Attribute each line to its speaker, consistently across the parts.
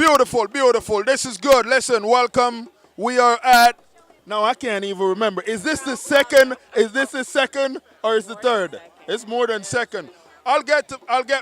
Speaker 1: Beautiful, beautiful. This is good. Listen, welcome. We are at. Now I can't even remember. Is this the second? Is this the second or is the third? It's more than second. I'll get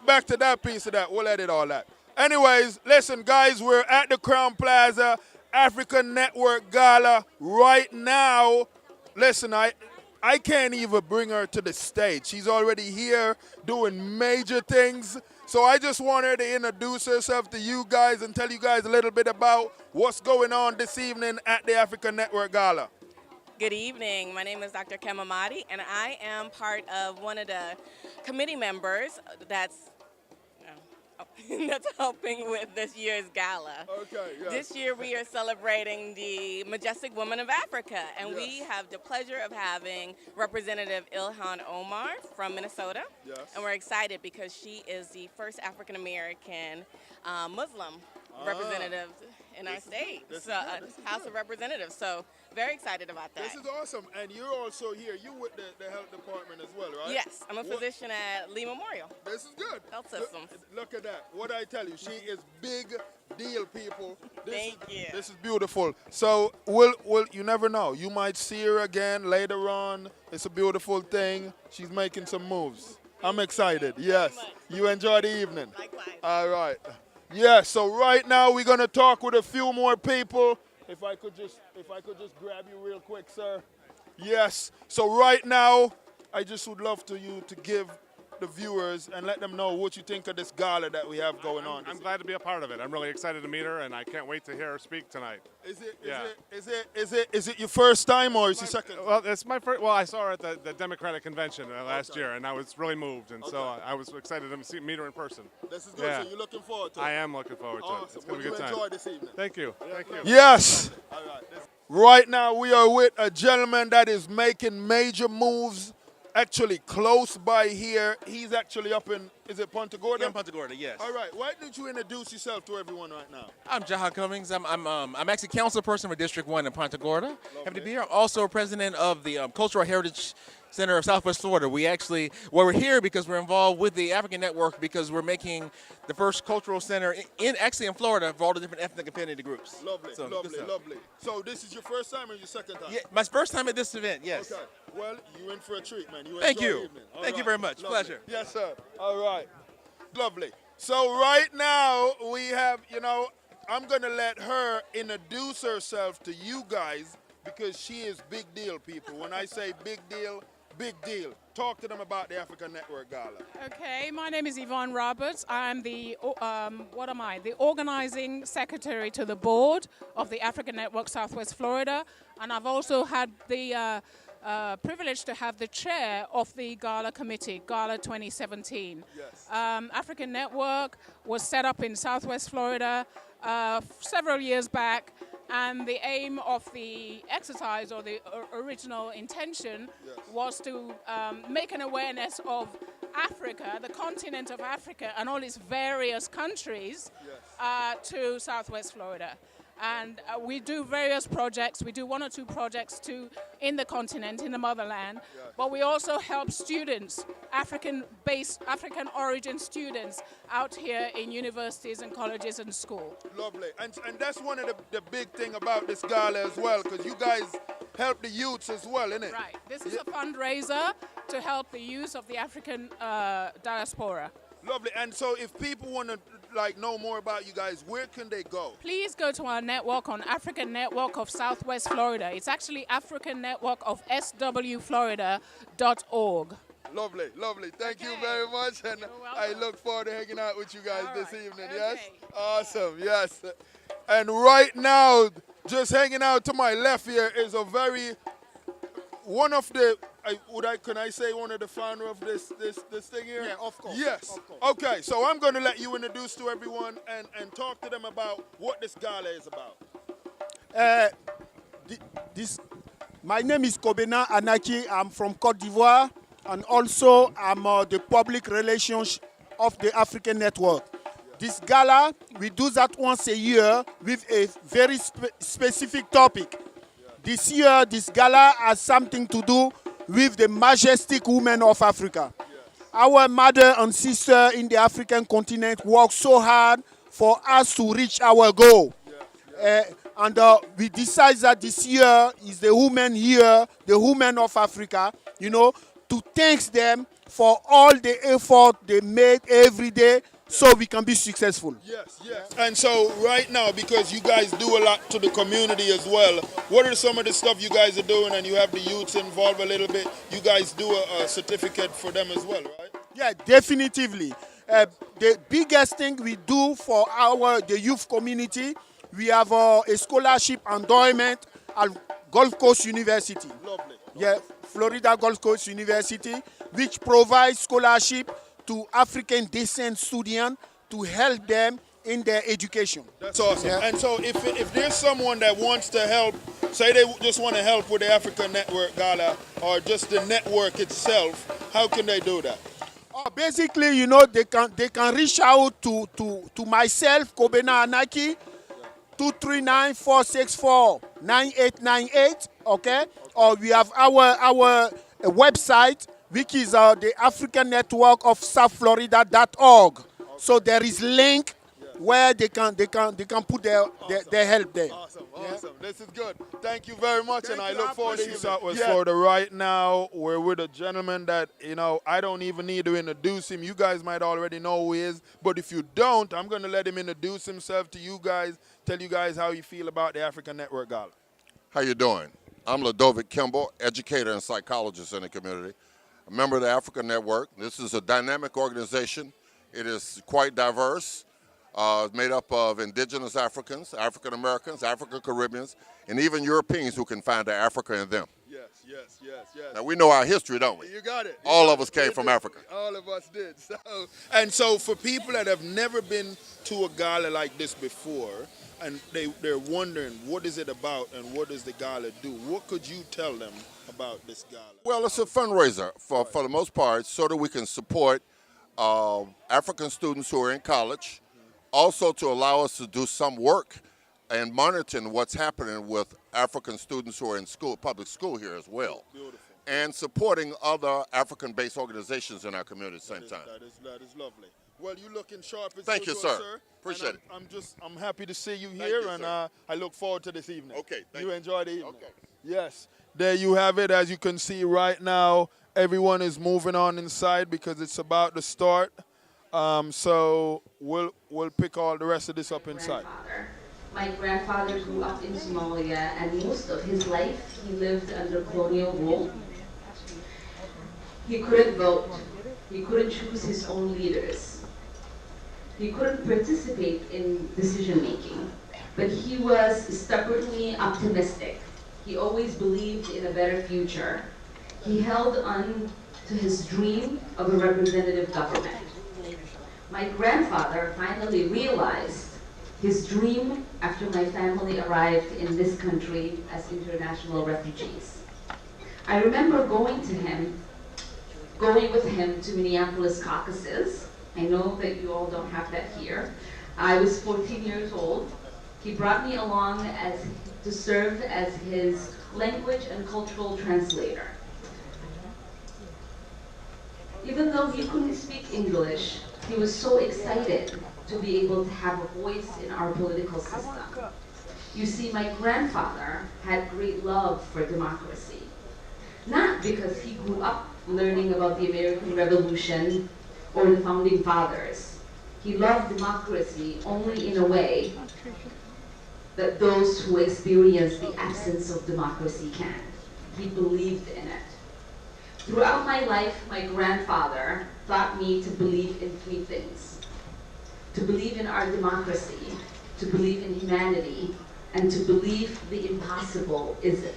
Speaker 1: back to that piece of that. We'll edit all that. Anyways, listen, guys, we're at the Crown Plaza African Network Gala right now. Listen, I can't even bring her to the stage. She's already here doing major things. So I just want her to introduce herself to you guys and tell you guys a little bit about what's going on this evening at the African Network Gala.
Speaker 2: Good evening. My name is Dr. Kemamadi, and I am part of one of the committee members that's helping with this year's gala.
Speaker 1: Okay, yes.
Speaker 2: This year we are celebrating the Majestic Women of Africa, and we have the pleasure of having Representative Ilhan Omar from Minnesota.
Speaker 1: Yes.
Speaker 2: And we're excited because she is the first African American Muslim representative in our state, House of Representatives. So very excited about that.
Speaker 1: This is awesome. And you're also here. You with the health department as well, right?
Speaker 2: Yes, I'm a physician at Lee Memorial.
Speaker 1: This is good.
Speaker 2: Health Systems.
Speaker 1: Look at that. What I tell you, she is big deal, people.
Speaker 2: Thank you.
Speaker 1: This is beautiful. So you never know. You might see her again later on. It's a beautiful thing. She's making some moves. I'm excited. Yes. You enjoy the evening.
Speaker 2: Likewise.
Speaker 1: All right. Yeah, so right now we're gonna talk with a few more people. If I could just grab you real quick, sir. Yes. So right now, I just would love you to give the viewers and let them know what you think of this gala that we have going on.
Speaker 3: I'm glad to be a part of it. I'm really excited to meet her, and I can't wait to hear her speak tonight.
Speaker 1: Is it your first time or is it second?
Speaker 3: Well, it's my first. Well, I saw her at the Democratic Convention last year, and I was really moved, and so I was excited to meet her in person.
Speaker 1: This is good.
Speaker 3: Yeah.
Speaker 1: So you're looking forward to it?
Speaker 3: I am looking forward to it.
Speaker 1: Awesome.
Speaker 3: It's going to be a good time.
Speaker 1: Enjoy this evening.
Speaker 3: Thank you. Thank you.
Speaker 1: Yes. All right. Right now we are with a gentleman that is making major moves. Actually, close by here. He's actually up in, is it Punta Gorda?
Speaker 4: Yeah, in Punta Gorda, yes.
Speaker 1: All right. Why don't you introduce yourself to everyone right now?
Speaker 4: I'm Jaha Cummings. I'm actually council person for District 1 in Punta Gorda. Happy to be here. I'm also president of the Cultural Heritage Center of Southwest Florida. We're here because we're involved with the African Network because we're making the first cultural center in Florida for all the different ethnic affinity groups.
Speaker 1: Lovely,
Speaker 4: So,
Speaker 1: lovely. So this is your first time or your second time?
Speaker 4: Yeah, my first time at this event, yes.
Speaker 1: Okay. Well, you're in for a treat, man.
Speaker 4: Thank
Speaker 1: enjoy
Speaker 4: you.
Speaker 1: the evening. All
Speaker 4: Thank you
Speaker 1: right.
Speaker 4: very much.
Speaker 1: Lovely.
Speaker 4: Pleasure.
Speaker 1: Yes, sir. All right. Lovely. So right now we have, I'm going to let her introduce herself to you guys because she is big deal, people. When I say big deal, big deal. Talk to them about the African Network Gala.
Speaker 5: Okay, my name is Yvonne Roberts. I'm the, the organizing secretary to the board of the African Network Southwest Florida. And I've also had the privilege to have the chair of the Gala Committee, Gala 2017.
Speaker 1: Yes.
Speaker 5: African Network was set up in Southwest Florida several years back. And the aim of the exercise or the original intention was to make an awareness of Africa, the continent of Africa, and all its various countries to Southwest Florida. And we do various projects. We do one or two projects in the continent, in the motherland. But we also help students, African origin students out here in universities and colleges and schools.
Speaker 1: Lovely. And that's one of the big thing about this gala as well, because you guys help the youths as well, isn't it?
Speaker 5: Right. This is a fundraiser to help the youth of the African diaspora.
Speaker 1: Lovely. And so if people want to know more about you guys, where can they go?
Speaker 5: Please go to our network on African Network of Southwest Florida. It's actually African Network of swflorida.org.
Speaker 1: Lovely, lovely. Thank you very much. And I look forward to hanging out with you guys this evening.
Speaker 5: Okay.
Speaker 1: Yes? Awesome. Yes. And right now, just hanging out to my left here is can I say one of the founder of this thing here?
Speaker 6: Yeah, of course.
Speaker 1: Yes.
Speaker 6: Of course.
Speaker 1: Okay, so I'm going to let you introduce to everyone and talk to them about what this gala is about.
Speaker 6: My name is Kobena Anaki. I'm from Côte d'Ivoire, and also I'm the public relations of the African Network. This gala, we do that once a year with a very specific topic. This year, this gala has something to do with the Majestic Women of Africa. Our mother and sister in the African continent worked so hard for us to reach our goal. And we decided that this year is the women here, the women of Africa, to thank them for all the effort they made every day so we can be successful.
Speaker 1: Yes, yes. And so right now, because you guys do a lot to the community as well, what are some of the stuff you guys are doing? And you have the youths involved a little bit. You guys do a certificate for them as well, right?
Speaker 6: Yeah, definitively. The biggest thing we do for the youth community, we have a scholarship endowment at Gulf Coast University.
Speaker 1: Lovely.
Speaker 6: Yeah, Florida Gulf Coast University, which provides scholarship to African descent students to help them in their education.
Speaker 1: That's awesome.
Speaker 6: Yeah.
Speaker 1: And so if there's someone that wants to help, say they just want to help with the African Network Gala or just the network itself, how can they do that?
Speaker 6: Basically, they can reach out to myself, Kobena Anaki, 239-464-9898, okay? Or we have our website, which is the African Network of South-Florida.org. So there is link where they can put their help there.
Speaker 1: Awesome, awesome. This is good. Thank you very much, and I look forward to Southwest
Speaker 6: Yeah.
Speaker 1: Florida. Right now, we're with a gentleman that, I don't even need to introduce him. You guys might already know who he is, but if you don't, I'm going to let him introduce himself to you guys, tell you guys how you feel about the African Network Gala.
Speaker 7: How you doing? I'm Ladovic Kimball, educator and psychologist in the community, a member of the African Network. This is a dynamic organization. It is quite diverse. Made up of indigenous Africans, African Americans, African Caribbeans, and even Europeans who can find their Africa in them.
Speaker 1: Yes, yes, yes, yes.
Speaker 7: Now, we know our history, don't we?
Speaker 1: You got it.
Speaker 7: All of us came from Africa.
Speaker 1: All of us did. So for people that have never been to a gala like this before, and they're wondering what is it about and what does the gala do, what could you tell them about this gala?
Speaker 7: Well, it's a fundraiser for the most part so that we can support African students who are in college, also to allow us to do some work and monitoring what's happening with African students who are in school, public school here as well.
Speaker 1: Beautiful.
Speaker 7: And supporting other African-based organizations in our community at the same time.
Speaker 1: That is lovely. Well, you looking sharp as
Speaker 7: Thank you,
Speaker 1: usual,
Speaker 7: sir. Appreciate it.
Speaker 1: I'm happy to see you here,
Speaker 7: you,
Speaker 1: and
Speaker 7: sir.
Speaker 1: I look forward to this evening.
Speaker 7: Okay, thank
Speaker 1: you.
Speaker 7: you.
Speaker 1: Enjoy the evening.
Speaker 7: Okay.
Speaker 1: Yes, there you have it. As you can see right now, everyone is moving on inside because it's about to start. So we'll pick all the rest of this up inside.
Speaker 8: My grandfather grew up in Somalia, and most of his life he lived under colonial rule. He couldn't vote. He couldn't choose his own leaders. He couldn't participate in decision making, but he was stubbornly optimistic. He always believed in a better future. He held on to his dream of a representative government. My grandfather finally realized his dream after my family arrived in this country as international refugees. I remember going with him to Minneapolis caucuses. I know that you all don't have that here. I was 14 years old. He brought me along to serve as his language and cultural translator. Even though he couldn't speak English, he was so excited to be able to have a voice in our political system. You see, my grandfather had great love for democracy. Not because he grew up learning about the American Revolution or the Founding Fathers. He loved democracy only in a way that those who experience the absence of democracy can. He believed in it. Throughout my life, my grandfather taught me to believe in three things: to believe in our democracy, to believe in humanity, and to believe the impossible isn't.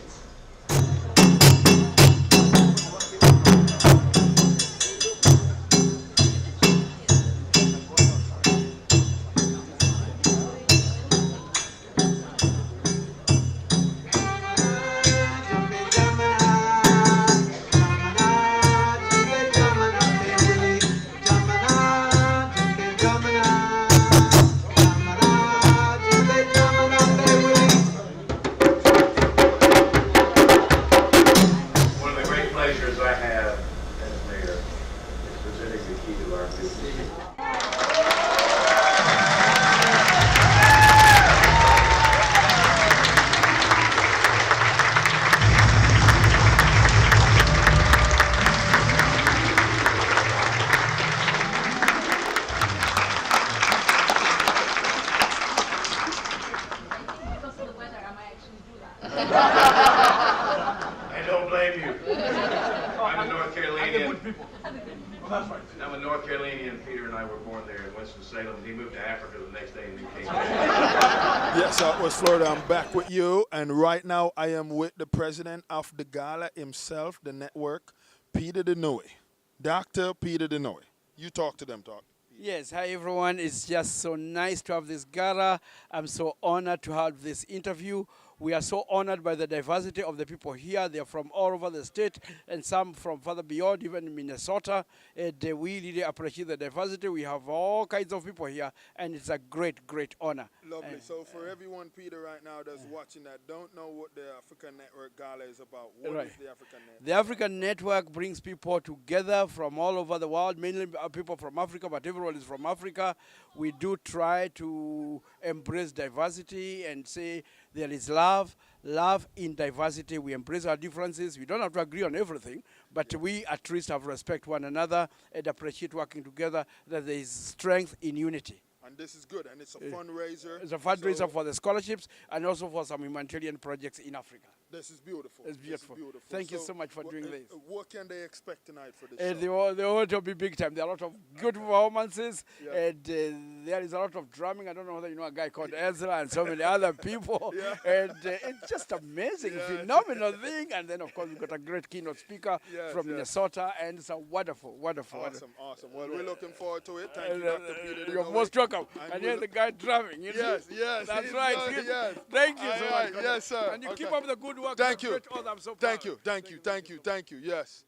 Speaker 9: Winston-Salem. He moved to Africa the next day and then came back.
Speaker 1: Yes, Southwest Florida, I'm back with you. And right now I am with the president of the gala himself, the network, Peter Denoy. Dr. Peter Denoy. You talk to them, talk.
Speaker 10: Yes, hi everyone. It's just so nice to have this gala. I'm so honored to have this interview. We are so honored by the diversity of the people here. They're from all over the state and some from further beyond, even Minnesota. And we really appreciate the diversity. We have all kinds of people here, and it's a great, great honor.
Speaker 1: Lovely. So for everyone, Peter, right now that's watching that don't know what the African Network Gala is about, what is the African Network?
Speaker 10: The African Network brings people together from all over the world, mainly people from Africa, but everyone is from Africa. We do try to embrace diversity and say there is love in diversity. We embrace our differences. We don't have to agree on everything, but we at least have respect one another and appreciate working together, that there is strength in unity.
Speaker 1: And this is good, and it's a fundraiser.
Speaker 10: It's a fundraiser for the scholarships and also for some humanitarian projects in Africa.
Speaker 1: This is beautiful.
Speaker 10: It's beautiful. Thank you so much for doing this.
Speaker 1: What can they expect tonight for this show?
Speaker 10: They want to be big time. There are a lot of good performances, and there is a lot of drumming. I don't know whether you know a guy called Ezra and so many other people. And it's just amazing, phenomenal thing. And then, of course, we've got a great keynote speaker from Minnesota, and it's a wonderful.
Speaker 1: Awesome. Well, we're looking forward to it. Thank you, Dr. Peter.
Speaker 10: You're most welcome. And here's the guy drumming. You
Speaker 1: yes.
Speaker 10: That's right. Thank you so much.
Speaker 1: Yes, sir.
Speaker 10: And you keep up the good work.
Speaker 1: Thank you.
Speaker 10: I'm so proud.
Speaker 1: Thank you. Yes.